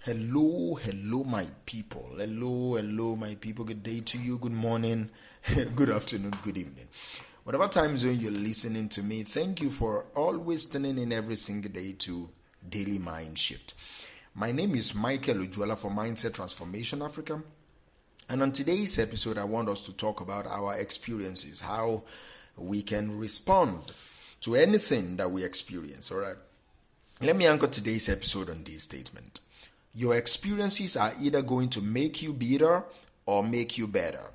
Hello, my people. Hello, my people. Good day to you. Good morning, good afternoon, good evening. Whatever time zone you're listening to me, thank you for always tuning in every single day to Daily Mind Shift. My name is Michael Ujuala for Mindset Transformation Africa. And on today's episode, I want us to talk about our experiences, how we can respond to anything that we experience. All right. Let me anchor today's episode on this statement. Your experiences are either going to make you bitter or make you better.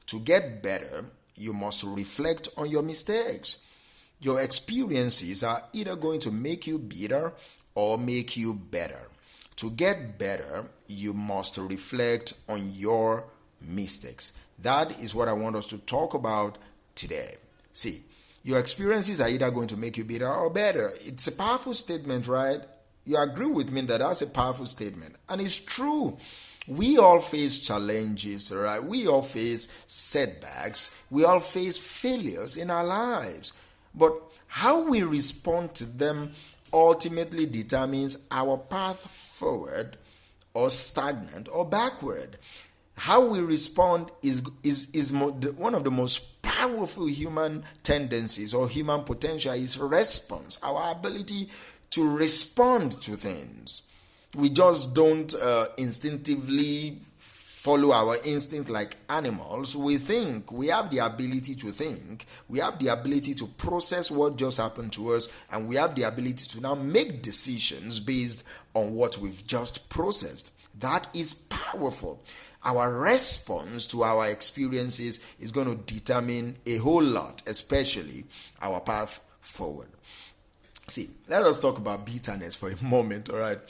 To get better, you must reflect on your mistakes. Your experiences are either going to make you bitter or make you better. To get better, you must reflect on your mistakes. That is what I want us to talk about today. See, your experiences are either going to make you bitter or better. It's a powerful statement, right? You agree with me that that's a powerful statement. And it's true. We all face challenges, right? We all face setbacks. We all face failures in our lives. But how we respond to them ultimately determines our path forward or stagnant or backward. How we respond is one of the most powerful human tendencies or human potential is response, our ability to respond to things. We just don't instinctively follow our instinct like animals. We think, we have the ability to think, we have the ability to process what just happened to us, and we have the ability to now make decisions based on what we've just processed. That is powerful. Our response to our experiences is going to determine a whole lot, especially our path forward. See, let us talk about bitterness for a moment, all right?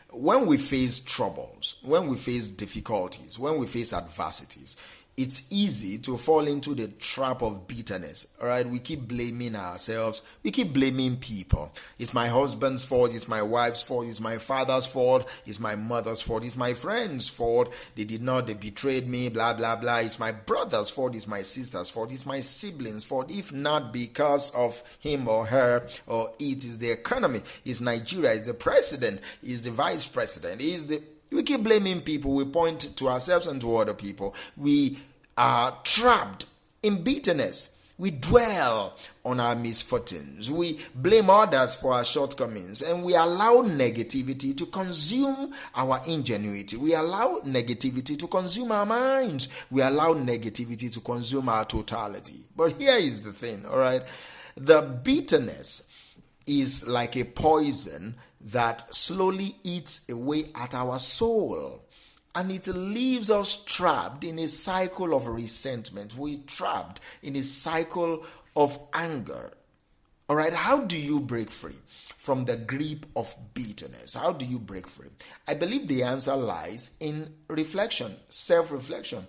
When we face troubles, when we face difficulties, when we face adversities, it's easy to fall into the trap of bitterness, all right? We keep blaming ourselves. We keep blaming people. It's my husband's fault. It's my wife's fault. It's my father's fault. It's my mother's fault. It's my friend's fault. They betrayed me, blah, blah, blah. It's my brother's fault. It's my sister's fault. It's my sibling's fault. If not because of him or her, or it is the economy, it's Nigeria, it's the president, it's the vice president, we keep blaming people. We point to ourselves and to other people. We are trapped in bitterness. We dwell on our misfortunes. We blame others for our shortcomings. And we allow negativity to consume our ingenuity. We allow negativity to consume our minds. We allow negativity to consume our totality. But here is the thing, all right? The bitterness is like a poison that slowly eats away at our soul, and it leaves us trapped in a cycle of resentment. We're trapped in a cycle of anger. All right, how do you break free from the grip of bitterness? How do you break free? I believe the answer lies in reflection, self-reflection.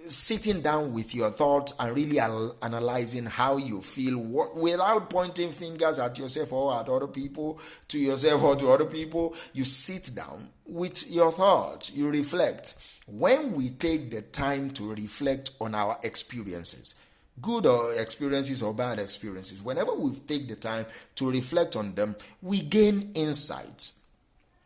Sitting down with your thoughts and really analyzing how you feel without pointing fingers at yourself or at other people, to yourself or to other people. You sit down with your thoughts, you reflect. When we take the time to reflect on our experiences, good or experiences or bad experiences, whenever we take the time to reflect on them, we gain insights.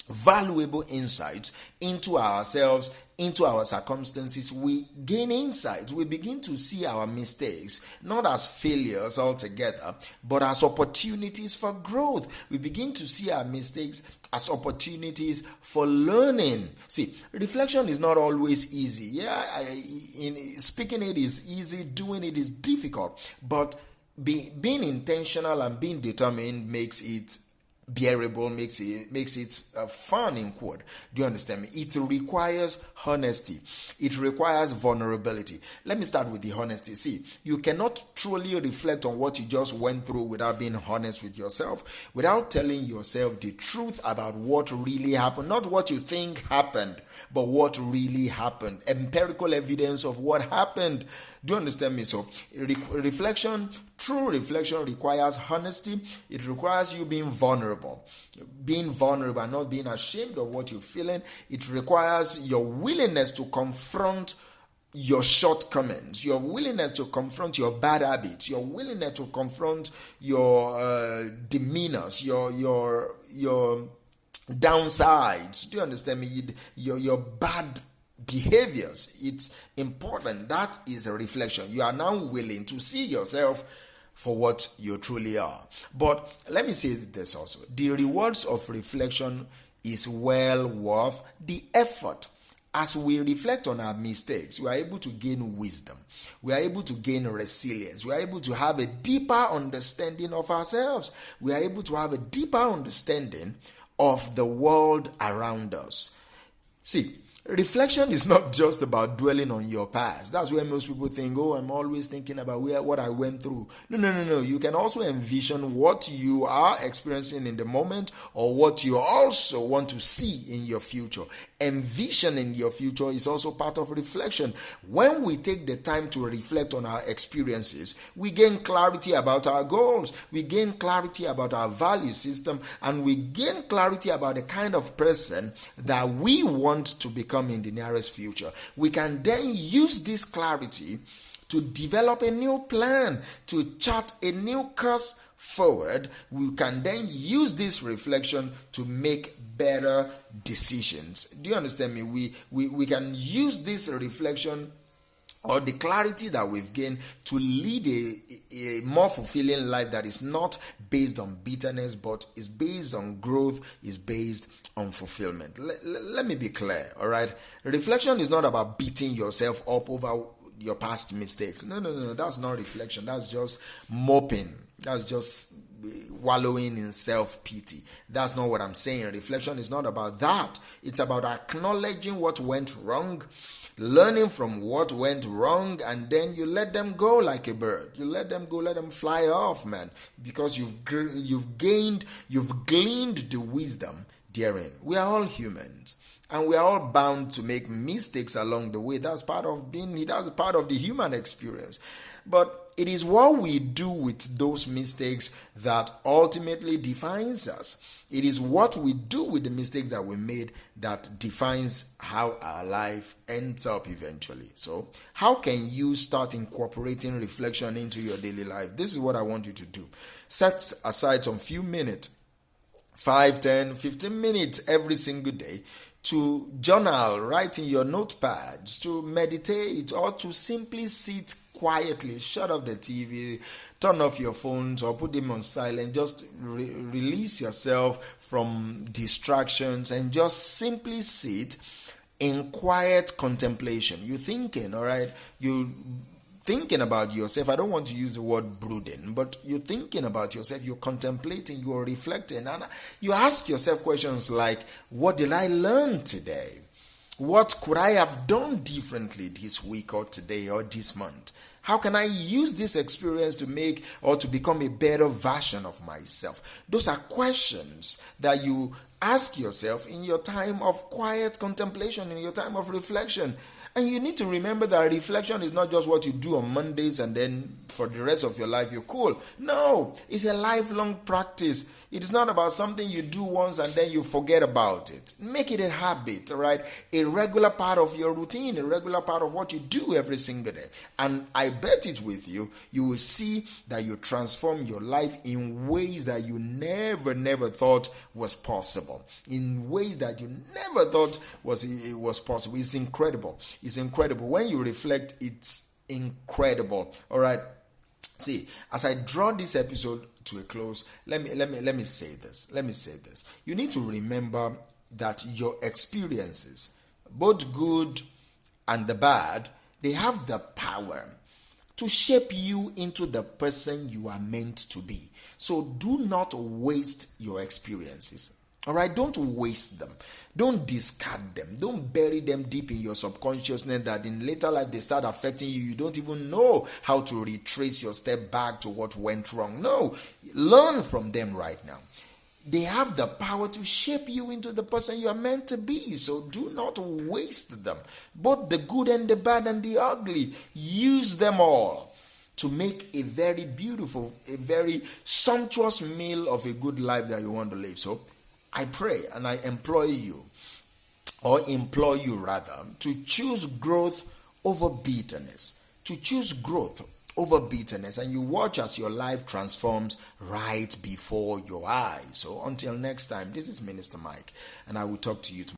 Valuable insights into ourselves, into our circumstances. We gain insights. We begin to see our mistakes not as failures altogether, but as opportunities for growth. We begin to see our mistakes as opportunities for learning. See, reflection is not always easy. Speaking it is easy, doing it is difficult, but being intentional and being determined makes it bearable, makes it fun, in quote. Do you understand me? It requires honesty. It requires vulnerability. Let me start with the honesty. See, you cannot truly reflect on what you just went through without being honest with yourself, without telling yourself the truth about what really happened, not what you think happened, but what really happened. Empirical evidence of what happened. Do you understand me? So reflection, true reflection requires honesty. It requires you being vulnerable and not being ashamed of what you're feeling. It requires your willingness to confront your shortcomings, your willingness to confront your bad habits, your willingness to confront your demeanors, your downsides. Do you understand me? Your bad behaviors. It's important. That is a reflection. You are now willing to see yourself for what you truly are. But let me say this also. The rewards of reflection is well worth the effort. As we reflect on our mistakes, we are able to gain wisdom. We are able to gain resilience. We are able to have a deeper understanding of ourselves. We are able to have a deeper understanding of the world around us. See, reflection is not just about dwelling on your past. That's where most people think, oh, I'm always thinking about what I went through. No. You can also envision what you are experiencing in the moment or what you also want to see in your future. Envisioning your future is also part of reflection. When we take the time to reflect on our experiences, we gain clarity about our goals, we gain clarity about our value system, and we gain clarity about the kind of person that we want to become in the nearest future. We can then use this clarity to develop a new plan, to chart a new course forward. We can then use this reflection to make better decisions. Do you understand me? We can use this reflection or the clarity that we've gained to lead a more fulfilling life that is not based on bitterness, but is based on growth, is based on fulfillment. Let me be clear, all right? Reflection is not about beating yourself up over your past mistakes. No. That's not reflection. That's just moping. That's just wallowing in self-pity. That's not what I'm saying. Reflection is not about that. It's about acknowledging what went wrong, learning from what went wrong, and then you let them go like a bird. You let them go, let them fly off, man, because you've gleaned the wisdom therein. We are all humans, and we are all bound to make mistakes along the way. That's part of the human experience. But it is what we do with those mistakes that ultimately defines us. It is what we do with the mistakes that we made that defines how our life ends up eventually. So, how can you start incorporating reflection into your daily life? This is what I want you to do. Set aside some few minutes, 5, 10, 15 minutes every single day to journal, write in your notepads, to meditate, or to simply sit quietly. Shut off the TV, turn off your phones, or put them on silent. Just release yourself from distractions and just simply sit in quiet contemplation. You're thinking, all right? You thinking about yourself. I don't want to use the word brooding, but you're thinking about yourself, you're contemplating, you're reflecting, and you ask yourself questions like, what did I learn today? What could I have done differently this week or today or this month? How can I use this experience to make or to become a better version of myself? Those are questions that you ask yourself in your time of quiet contemplation, in your time of reflection. And you need to remember that reflection is not just what you do on Mondays and then for the rest of your life you're cool. No, it's a lifelong practice. It is not about something you do once and then you forget about it. Make it a habit, all right? A regular part of your routine, a regular part of what you do every single day. And I bet it with you, you will see that you transform your life in ways that you never thought was possible. In ways that you never thought was possible. It's incredible. It's incredible. When you reflect, it's incredible. All right. See, as I draw this episode to a close, let me say this. Let me say this. You need to remember that your experiences, both good and the bad, they have the power to shape you into the person you are meant to be. So do not waste your experiences. All right, don't waste them. Don't discard them. Don't bury them deep in your subconsciousness that in later life they start affecting you. You don't even know how to retrace your step back to what went wrong. No, learn from them right now. They have the power to shape you into the person you are meant to be. So do not waste them. Both the good and the bad and the ugly. Use them all to make a very beautiful, a very sumptuous meal of a good life that you want to live. So I pray and I implore you to choose growth over bitterness, to choose growth over bitterness, and you watch as your life transforms right before your eyes. So until next time, this is Minister Mike, and I will talk to you tomorrow.